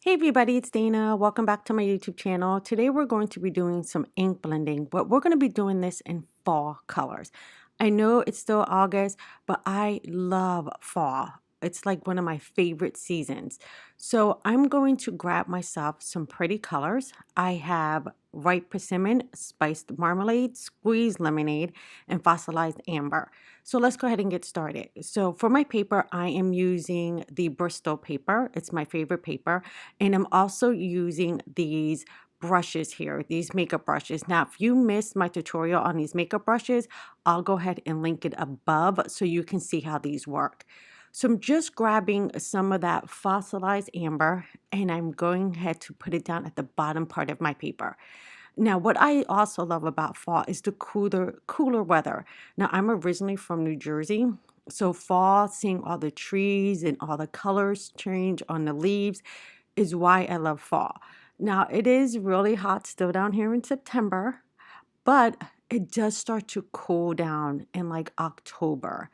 Hey everybody, it's Dana. Welcome back to my YouTube channel. Today we're going to be doing some ink blending, but we're going to be doing this in fall colors. I know it's still August, but I love fall. It's like one of my favorite seasons. So I'm going to grab myself some pretty colors. I have ripe persimmon, spiced marmalade, squeezed lemonade, and fossilized amber. So let's go ahead and get started. So for my paper, I am using the Bristol paper. It's my favorite paper. And I'm also using these brushes here, these makeup brushes. Now, if you missed my tutorial on these makeup brushes, I'll go ahead and link it above so you can see how these work. So I'm just grabbing some of that fossilized amber and I'm going ahead to put it down at the bottom part of my paper. Now, what I also love about fall is the cooler weather. Now, I'm originally from New Jersey, so fall, seeing all the trees and all the colors change on the leaves is why I love fall. Now, it is really hot still down here in September, but it does start to cool down in like October.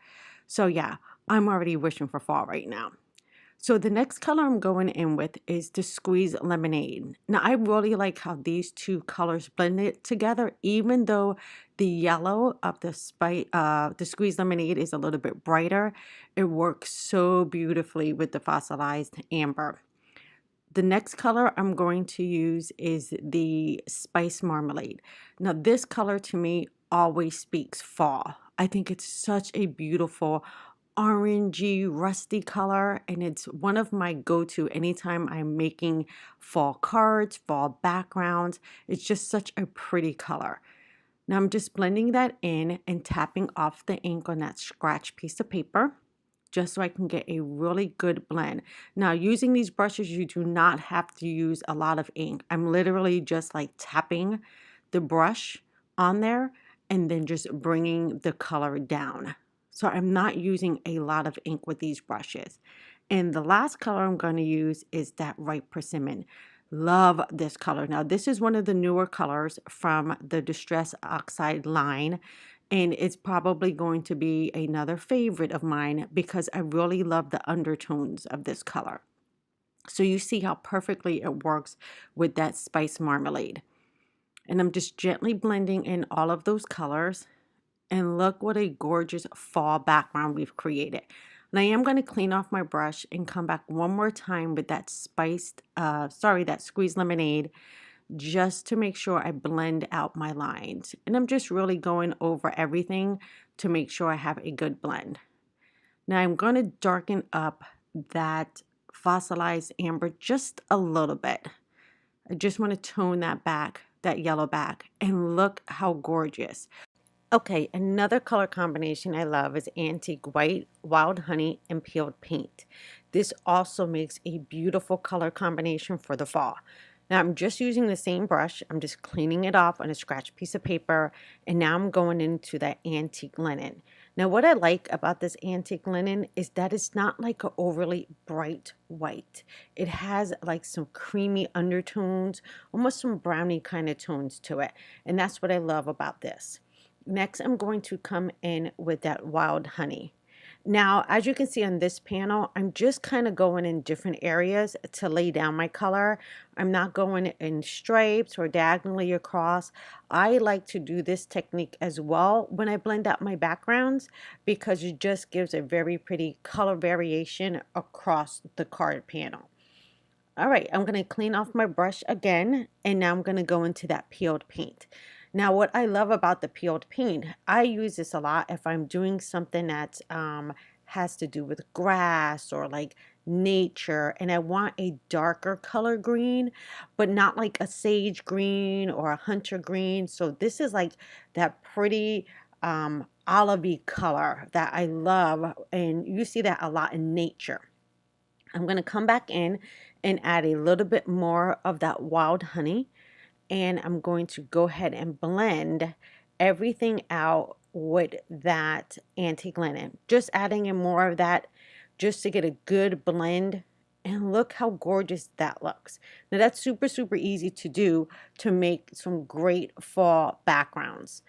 So yeah, I'm already wishing for fall right now. So the next color I'm going in with is the Squeeze Lemonade. Now I really like how these two colors blended together, even though the yellow of the Squeeze Lemonade is a little bit brighter. It works so beautifully with the fossilized amber. The next color I'm going to use is the Spice Marmalade. Now this color to me always speaks fall. I think it's such a beautiful orangey rusty color, and it's one of my go-to anytime I'm making fall cards, fall backgrounds. It's just such a pretty color. Now I'm just blending that in and tapping off the ink on that scratch piece of paper just so I can get a really good blend. Now, using these brushes, you do not have to use a lot of ink. I'm literally just like tapping the brush on there and then just bringing the color down. So I'm not using a lot of ink with these brushes. And the last color I'm going to use is that ripe persimmon. Love this color. Now, this is one of the newer colors from the Distress Oxide line, and it's probably going to be another favorite of mine because I really love the undertones of this color. So you see how perfectly it works with that spice marmalade. And I'm just gently blending in all of those colors. And look what a gorgeous fall background we've created. And I am going to clean off my brush and come back one more time with that that squeezed lemonade, just to make sure I blend out my lines. And I'm just really going over everything to make sure I have a good blend. Now I'm going to darken up that fossilized amber just a little bit. I just want to tone that back, that yellow back, and look how gorgeous. Okay, another color combination I love is antique white, wild honey, and peeled paint. This also makes a beautiful color combination for the fall. Now I'm just using the same brush. I'm just cleaning it off on a scratch piece of paper, and now I'm going into that antique linen. Now what I like about this antique linen is that it's not like an overly bright white. It has like some creamy undertones, almost some brownie kind of tones to it, and that's what I love about this. Next, I'm going to come in with that wild honey. Now, as you can see on this panel, I'm just kind of going in different areas to lay down my color. I'm not going in stripes or diagonally across. I like to do this technique as well when I blend out my backgrounds because it just gives a very pretty color variation across the card panel. All right, I'm going to clean off my brush again, and now I'm going to go into that peeled paint. Now, what I love about the peeled paint, I use this a lot if I'm doing something that has to do with grass or like nature, and I want a darker color green, but not like a sage green or a hunter green. So this is like that pretty olivey color that I love, and you see that a lot in nature. I'm going to come back in and add a little bit more of that wild honey, and I'm going to go ahead and blend everything out with that antique linen. Just adding in more of that just to get a good blend, and look how gorgeous that looks. Now that's super, super easy to do to make some great fall backgrounds.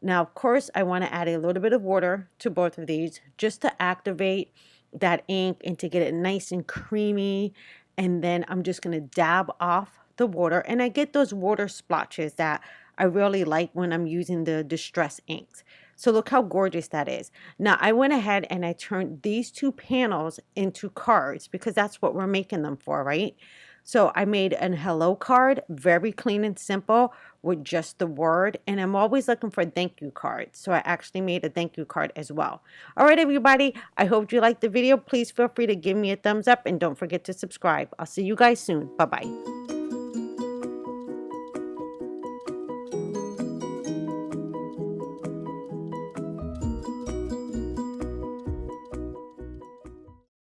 Now, of course, I want to add a little bit of water to both of these just to activate that ink and to get it nice and creamy and then I'm just going to dab off the water, and I get those water splotches that I really like when I'm using the distress inks. So look how gorgeous that is. Now I went ahead and I turned these two panels into cards because that's what we're making them for, right? So I made an hello card, very clean and simple with just the word. And I'm always looking for thank you cards. So I actually made a thank you card as well. All right, everybody. I hope you liked the video. Please feel free to give me a thumbs up and don't forget to subscribe. I'll see you guys soon. Bye-bye.